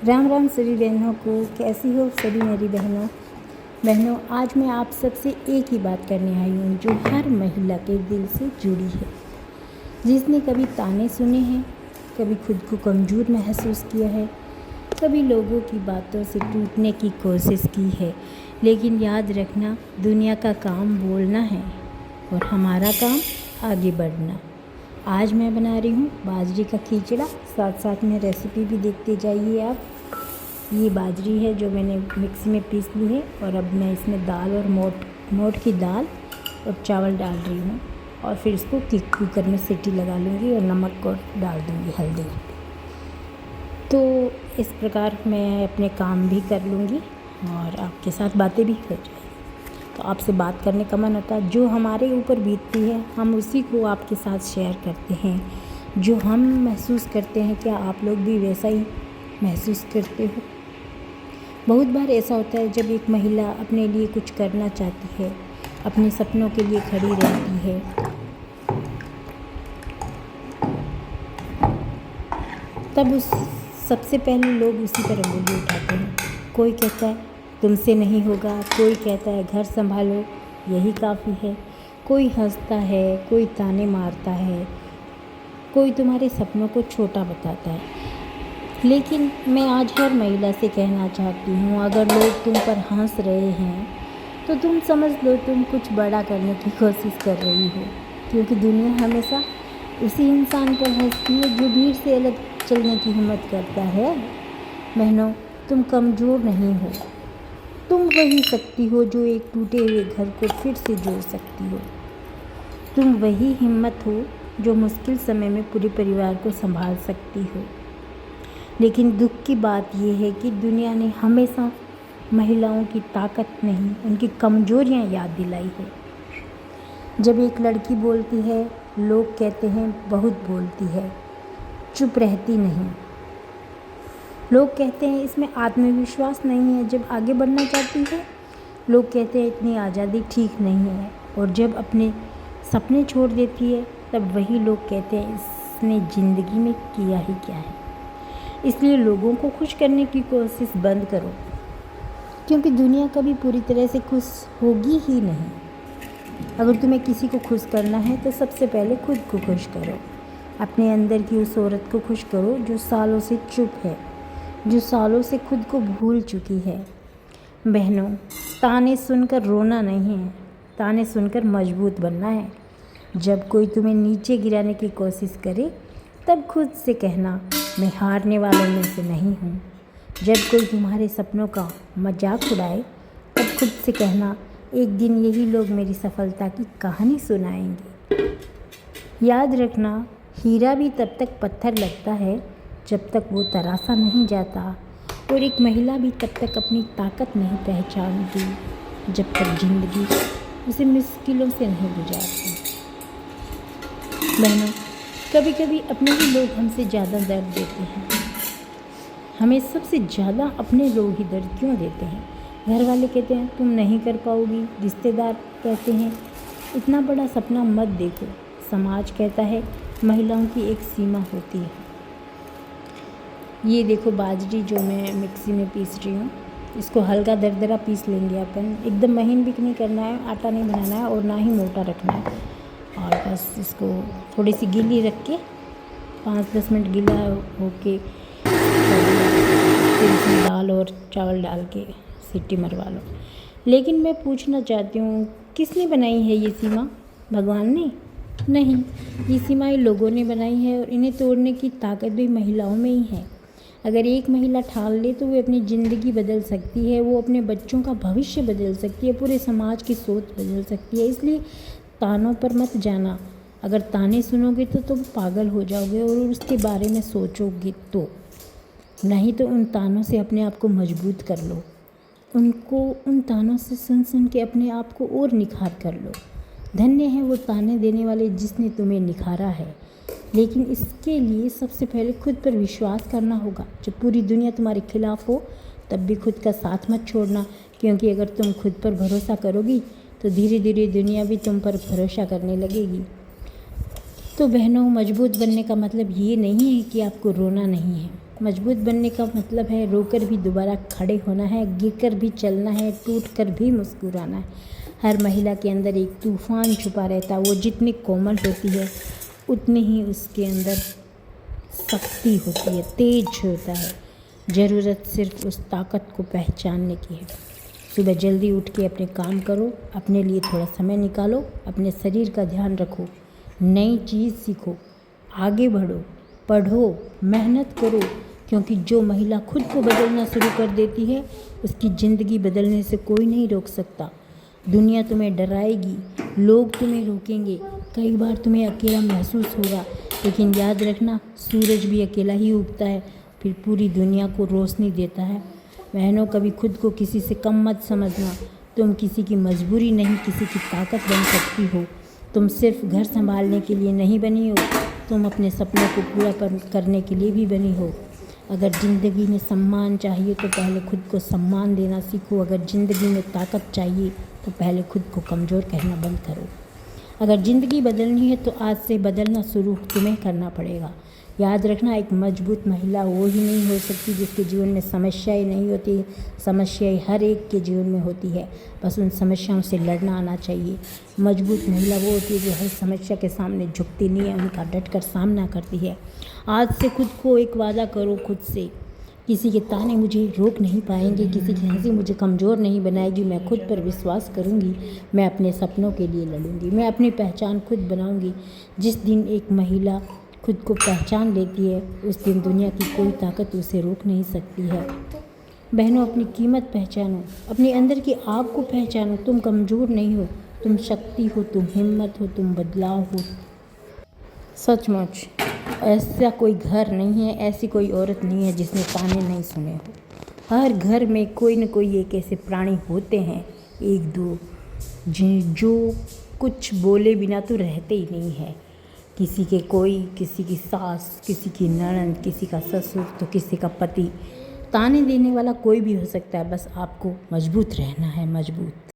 राम राम सभी बहनों को। कैसी हो सभी मेरी बहनों, आज मैं आप सबसे एक ही बात करने आई हूँ जो हर महिला के दिल से जुड़ी है। जिसने कभी ताने सुने हैं, कभी खुद को कमज़ोर महसूस किया है, कभी लोगों की बातों से टूटने की कोशिश की है, लेकिन याद रखना, दुनिया का काम बोलना है और हमारा काम आगे बढ़ना। आज मैं बना रही हूँ बाजरे का खिचड़ा, साथ साथ में रेसिपी भी देखते जाइए आप। ये बाजरी है जो मैंने मिक्सी में पीस ली है और अब मैं इसमें दाल और मोट की दाल और चावल डाल रही हूँ और फिर इसको कुकर में सीटी लगा लूँगी और नमक और डाल दूँगी हल्दी। तो इस प्रकार मैं अपने काम भी कर लूँगी और आपके साथ बातें भी हो जाएंगी। तो आपसे बात करने का मन होता है, जो हमारे ऊपर बीतती है हम उसी को आपके साथ शेयर करते हैं। जो हम महसूस करते हैं, क्या आप लोग भी वैसा ही महसूस करते हो? बहुत बार ऐसा होता है जब एक महिला अपने लिए कुछ करना चाहती है, अपने सपनों के लिए खड़ी रहती है, तब सबसे पहले लोग उसी पर अंगुली उठाते हैं। कोई कहता है तुमसे नहीं होगा, कोई कहता है घर संभालो यही काफ़ी है, कोई हंसता है, कोई ताने मारता है, कोई तुम्हारे सपनों को छोटा बताता है। लेकिन मैं आज हर महिला से कहना चाहती हूँ, अगर लोग तुम पर हंस रहे हैं तो तुम समझ लो तुम कुछ बड़ा करने की कोशिश कर रही हो, क्योंकि दुनिया हमेशा उसी इंसान पर हंसती है जो भीड़ से अलग चलने की हिम्मत करता है। बहनों, तुम कमज़ोर नहीं हो, तुम वही शक्ति हो जो एक टूटे हुए घर को फिर से जोड़ सकती हो। तुम वही हिम्मत हो जो मुश्किल समय में पूरे परिवार को संभाल सकती हो। लेकिन दुख की बात यह है कि दुनिया ने हमेशा महिलाओं की ताकत नहीं, उनकी कमज़ोरियाँ याद दिलाई है। जब एक लड़की बोलती है, लोग कहते हैं बहुत बोलती है, चुप रहती नहीं। लोग कहते हैं इसमें आत्मविश्वास नहीं है। जब आगे बढ़ना चाहती है, लोग कहते हैं इतनी आज़ादी ठीक नहीं है। और जब अपने सपने छोड़ देती है, तब वही लोग कहते हैं इसने ज़िंदगी में किया ही क्या है। इसलिए लोगों को खुश करने की कोशिश बंद करो, क्योंकि दुनिया कभी पूरी तरह से खुश होगी ही नहीं। अगर तुम्हें किसी को खुश करना है तो सबसे पहले खुद को खुश करो। अपने अंदर की उस औरत को खुश करो जो सालों से चुप है, जो सालों से खुद को भूल चुकी है। बहनों, ताने सुनकर रोना नहीं है, ताने सुनकर मजबूत बनना है। जब कोई तुम्हें नीचे गिराने की कोशिश करे, तब खुद से कहना, मैं हारने वालों में से नहीं हूँ। जब कोई तुम्हारे सपनों का मजाक उड़ाए, तब खुद से कहना, एक दिन यही लोग मेरी सफलता की कहानी सुनाएंगे। याद रखना, हीरा भी तब तक पत्थर लगता है जब तक वो तराशा नहीं जाता, और एक महिला भी तब तक अपनी ताकत नहीं पहचानती जब तक ज़िंदगी उसे मुश्किलों से नहीं गुजारती। बहनों, कभी कभी अपने ही लोग हमसे ज़्यादा दर्द देते हैं। हमें सबसे ज़्यादा अपने लोग ही दर्द क्यों देते हैं? घर वाले कहते हैं तुम नहीं कर पाओगी, रिश्तेदार कहते हैं इतना बड़ा सपना मत देखो, समाज कहता है महिलाओं की एक सीमा होती है। ये देखो बाजरी जो मैं मिक्सी में पीस रही हूँ, इसको हल्का दरदरा पीस लेंगे अपन। एकदम महीन भी नहीं करना है, आटा नहीं बनाना है और ना ही मोटा रखना है। और बस इसको थोड़ी सी गीली रख के 5-10 मिनट गीला होके फिर इसमें दाल और चावल डाल के सीटी मरवा लो। लेकिन मैं पूछना चाहती हूँ, किसने बनाई है ये सीमा? भगवान ने? नहीं, ये सीमाएं लोगों ने बनाई है और इन्हें तोड़ने की ताकत भी महिलाओं में ही है। अगर एक महिला ठान ले तो वो अपनी ज़िंदगी बदल सकती है, वो अपने बच्चों का भविष्य बदल सकती है, पूरे समाज की सोच बदल सकती है। इसलिए तानों पर मत जाना। अगर ताने सुनोगे तो तुम पागल हो जाओगे और उसके बारे में सोचोगे तो। नहीं तो उन तानों से अपने आप को मजबूत कर लो, उन तानों से सुन के अपने आप को और निखार कर लो। धन्य है वो ताने देने वाले जिसने तुम्हें निखारा है। लेकिन इसके लिए सबसे पहले खुद पर विश्वास करना होगा। जब पूरी दुनिया तुम्हारे खिलाफ हो, तब भी खुद का साथ मत छोड़ना, क्योंकि अगर तुम खुद पर भरोसा करोगी तो धीरे धीरे दुनिया भी तुम पर भरोसा करने लगेगी। तो बहनों, मजबूत बनने का मतलब ये नहीं है कि आपको रोना नहीं है। मजबूत बनने का मतलब है रोकर भी दोबारा खड़े होना है, गिरकर भी चलना है, टूटकर भी मुस्कुराना है। हर महिला के अंदर एक तूफान छुपा रहता है। वो जितनी कोमल होती है उतनी ही उसके अंदर शक्ति होती है, तेज होता है। ज़रूरत सिर्फ उस ताकत को पहचानने की है। सुबह जल्दी उठ के अपने काम करो, अपने लिए थोड़ा समय निकालो, अपने शरीर का ध्यान रखो, नई चीज़ सीखो, आगे बढ़ो, पढ़ो, मेहनत करो, क्योंकि जो महिला खुद को बदलना शुरू कर देती है उसकी ज़िंदगी बदलने से कोई नहीं रोक सकता। दुनिया तुम्हें डराएगी, लोग तुम्हें रोकेंगे, कई बार तुम्हें अकेला महसूस होगा, लेकिन याद रखना सूरज भी अकेला ही उगता है, फिर पूरी दुनिया को रोशनी देता है। बहनों, कभी खुद को किसी से कम मत समझना। तुम किसी की मजबूरी नहीं, किसी की ताकत बन सकती हो। तुम सिर्फ घर संभालने के लिए नहीं बनी हो, तुम अपने सपनों को पूरा करने के लिए भी बनी हो। अगर ज़िंदगी में सम्मान चाहिए तो पहले खुद को सम्मान देना सीखो। अगर ज़िंदगी में ताकत चाहिए तो पहले खुद को कमज़ोर कहना बंद करो। अगर ज़िंदगी बदलनी है तो आज से बदलना शुरू तुम्हें करना पड़ेगा। याद रखना, एक मजबूत महिला वो ही नहीं हो सकती जिसके जीवन में समस्याएं नहीं होती। समस्याएं हर एक के जीवन में होती है, बस उन समस्याओं से लड़ना आना चाहिए। मजबूत महिला वो होती है जो हर समस्या के सामने झुकती नहीं है, उनका डटकर सामना करती है। आज से खुद को एक वादा करो खुद से, किसी के ताने मुझे रोक नहीं पाएंगे, किसी की हंसी मुझे कमज़ोर नहीं बनाएगी। मैं खुद पर विश्वास करूंगी, मैं अपने सपनों के लिए लड़ूंगी, मैं अपनी पहचान खुद बनाऊंगी। जिस दिन एक महिला खुद को पहचान लेती है उस दिन दुनिया की कोई ताकत उसे रोक नहीं सकती है। बहनों, अपनी कीमत पहचानो, अपने अंदर की आग को पहचानो। तुम कमज़ोर नहीं हो, तुम शक्ति हो, तुम हिम्मत हो, तुम बदलाव हो। सचमुच ऐसा कोई घर नहीं है, ऐसी कोई औरत नहीं है जिसने ताने नहीं सुने हो। हर घर में कोई न कोई एक ऐसे प्राणी होते हैं, एक दो, जो कुछ बोले बिना तो रहते ही नहीं है। किसी के कोई, किसी की सास, किसी की ननद, किसी का ससुर तो किसी का पति। ताने देने वाला कोई भी हो सकता है, बस आपको मजबूत रहना है, मजबूत।